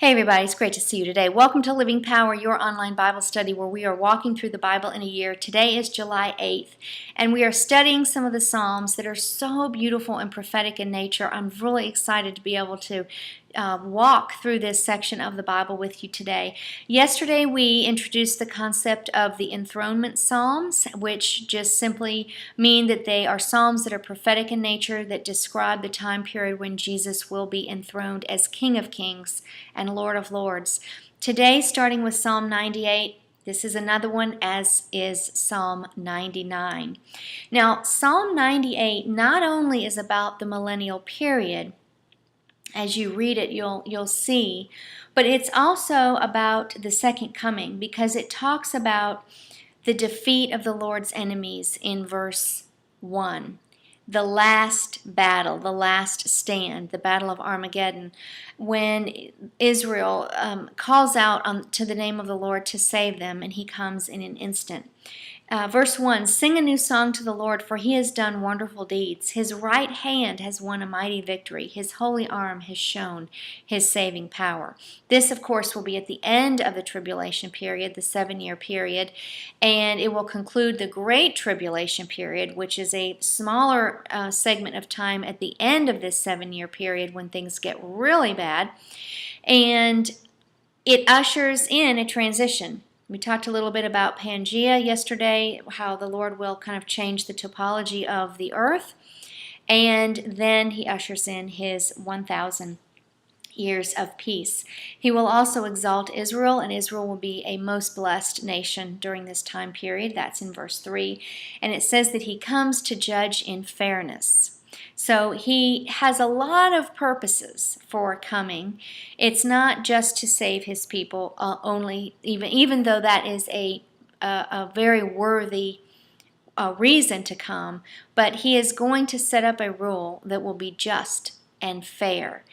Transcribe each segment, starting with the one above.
Hey everybody, it's great to see you today. Welcome to Living Power, your online Bible study where we are walking through the Bible in a year. Today is July 8th, and we are studying some of the Psalms that are so beautiful and prophetic in nature. I'm really excited to be able to walk through this section of the Bible with you today. Yesterday we introduced the concept of the enthronement Psalms, which just simply mean that they are Psalms that are prophetic in nature that describe the time period when Jesus will be enthroned as King of Kings and Lord of Lords. Today, starting with Psalm 98, this is another one, as is Psalm 99. Now, Psalm 98 not only is about the millennial period, as you read it, you'll see, but it's also about the second coming, because it talks about the defeat of the Lord's enemies in verse 1. The last battle, the last stand, the Battle of Armageddon, when Israel calls out to the name of the Lord to save them, and he comes in an instant. Verse 1, sing a new song to the Lord, for he has done wonderful deeds. His right hand has won a mighty victory. His holy arm has shown his saving power. This, of course, will be at the end of the tribulation period, the 7-year period, and it will conclude the Great Tribulation period, which is a smaller segment of time at the end of this 7-year period when things get really bad, and it ushers in a transition. We talked a little bit about Pangea yesterday, how the Lord will kind of change the topology of the earth, and then he ushers in his 1,000 years of peace. He will also exalt Israel, and Israel will be a most blessed nation during this time period. That's in verse 3, and it says that he comes to judge in fairness. So he has a lot of purposes for coming. It's not just to save his people only, even though that is a very worthy reason to come, but he is going to set up a rule that will be just and fair.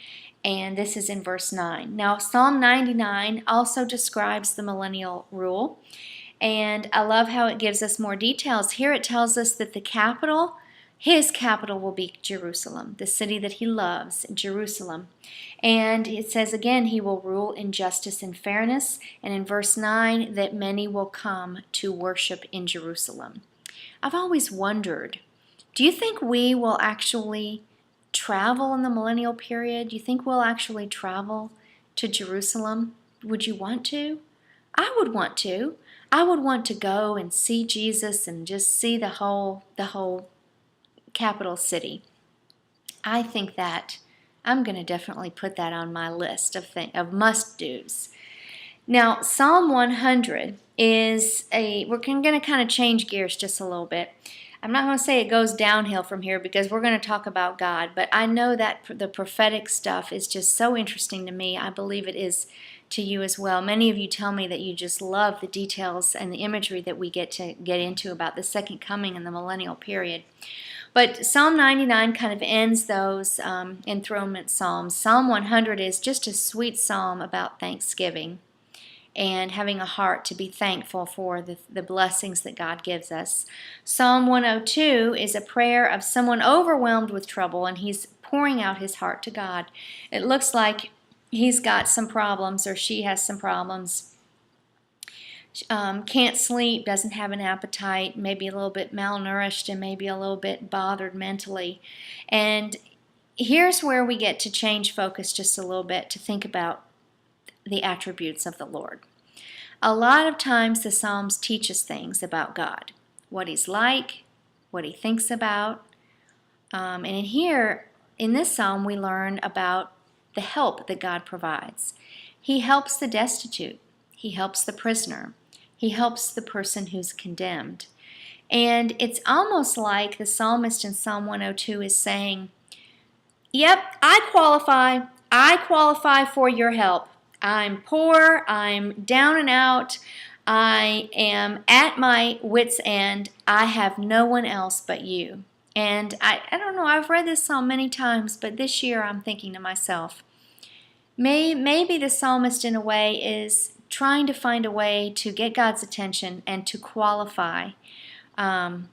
And this is in verse 9. Now, Psalm 99 also describes the millennial rule, and I love how it gives us more details. Here it tells us that his capital will be Jerusalem, the city that he loves, Jerusalem. And it says again, he will rule in justice and fairness. And in verse 9, that many will come to worship in Jerusalem. I've always wondered, do you think we will actually travel in the millennial period? Do you think we'll actually travel to Jerusalem? Would you want to? I would want to. I would want to go and see Jesus and just see the whole capital city. I think that I'm going to definitely put that on my list of must-dos. Now, Psalm 100 is we're going to kind of change gears just a little bit. I'm not going to say it goes downhill from here because we're going to talk about God, but I know that the prophetic stuff is just so interesting to me. I believe it is to you as well. Many of you tell me that you just love the details and the imagery that we get into about the second coming and the millennial period. But Psalm 99 kind of ends those enthronement psalms. Psalm 100 is just a sweet psalm about thanksgiving and having a heart to be thankful for the blessings that God gives us. Psalm 102 is a prayer of someone overwhelmed with trouble, and he's pouring out his heart to God. It looks like he's got some problems, or she has some problems. Can't sleep, doesn't have an appetite, maybe a little bit malnourished, and maybe a little bit bothered mentally. And here's where we get to change focus just a little bit to think about the attributes of the Lord. A lot of times the Psalms teach us things about God, what he's like, what he thinks about. And in this psalm, we learn about the help that God provides. He helps the destitute. He helps the prisoner. He helps the person who's condemned. And it's almost like the psalmist in Psalm 102 is saying, yep, I qualify. I qualify for your help. I'm poor. I'm down and out. I am at my wit's end. I have no one else but you. And I don't know, I've read this psalm many times, but this year I'm thinking to myself, maybe the psalmist in a way is trying to find a way to get God's attention and to qualify. I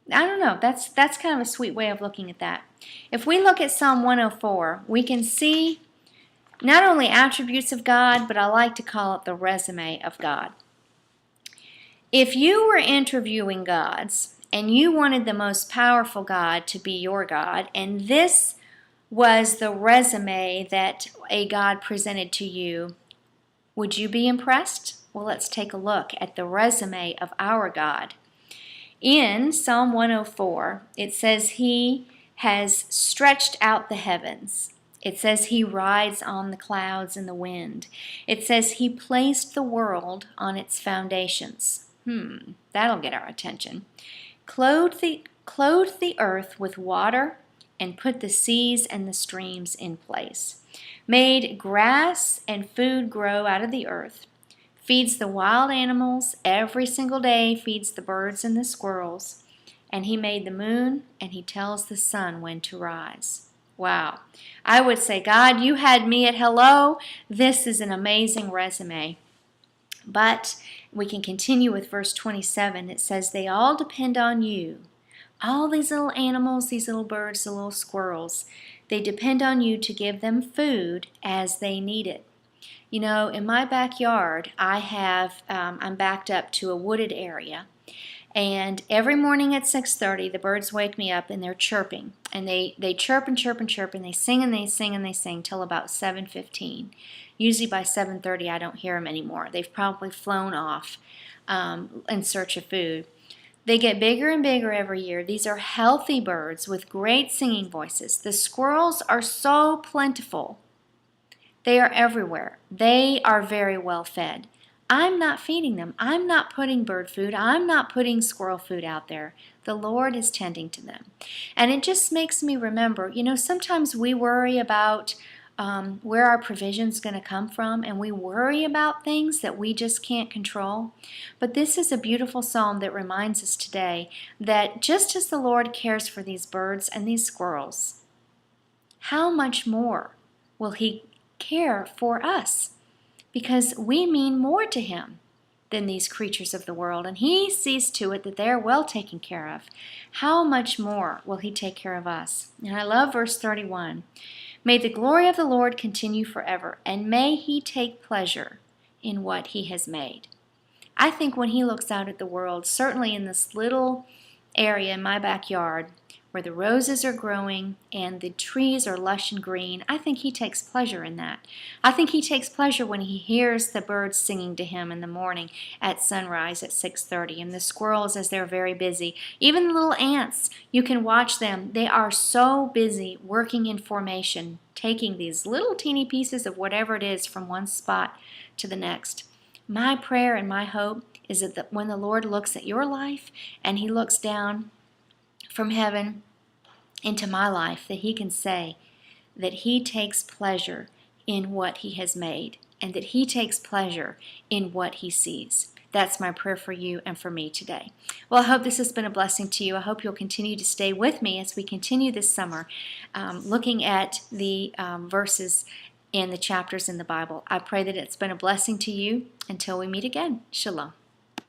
don't know. That's kind of a sweet way of looking at that. If we look at Psalm 104, we can see not only attributes of God, but I like to call it the resume of God. If you were interviewing gods and you wanted the most powerful God to be your God, and this was the resume that a God presented to you, would you be impressed? Well, let's take a look at the resume of our God. In Psalm 104, it says He has stretched out the heavens. It says He rides on the clouds and the wind. It says He placed the world on its foundations. That'll get our attention. Clothed the earth with water and put the seas and the streams in place. Made grass and food grow out of the earth. Feeds the wild animals every single day, feeds the birds and the squirrels. And He made the moon, and He tells the sun when to rise. Wow. I would say, God, you had me at hello. This is an amazing resume. But we can continue with verse 27. It says, they all depend on you. All these little animals, these little birds, the little squirrels, they depend on you to give them food as they need it. You know, in my backyard, I'm backed up to a wooded area. And every morning at 6:30, the birds wake me up and they're chirping. And they chirp and chirp and chirp, and they sing and they sing and they sing till about 7:15. Usually by 7:30, I don't hear them anymore. They've probably flown off in search of food. They get bigger and bigger every year. These are healthy birds with great singing voices. The squirrels are so plentiful. They are everywhere. They are very well fed. I'm not feeding them. I'm not putting bird food. I'm not putting squirrel food out there. The Lord is tending to them. And it just makes me remember, you know, sometimes we worry about where our provision is going to come from, and we worry about things that we just can't control. But this is a beautiful psalm that reminds us today that just as the Lord cares for these birds and these squirrels, how much more will He care for us? Because we mean more to Him than these creatures of the world, and He sees to it that they are well taken care of. How much more will He take care of us? And I love verse 31. May the glory of the Lord continue forever, and may He take pleasure in what He has made. I think when He looks out at the world, certainly in this little area in my backyard, where the roses are growing and the trees are lush and green, I think He takes pleasure in that. I think He takes pleasure when He hears the birds singing to Him in the morning at sunrise at 6:30, and the squirrels as they're very busy. Even the little ants, you can watch them. They are so busy working in formation, taking these little teeny pieces of whatever it is from one spot to the next. My prayer and my hope is that when the Lord looks at your life and He looks down from heaven into my life, that He can say that He takes pleasure in what He has made, and that He takes pleasure in what He sees. That's my prayer for you and for me today. Well, I hope this has been a blessing to you. I hope you'll continue to stay with me as we continue this summer looking at the verses and the chapters in the Bible. I pray that it's been a blessing to you. Until we meet again, Shalom.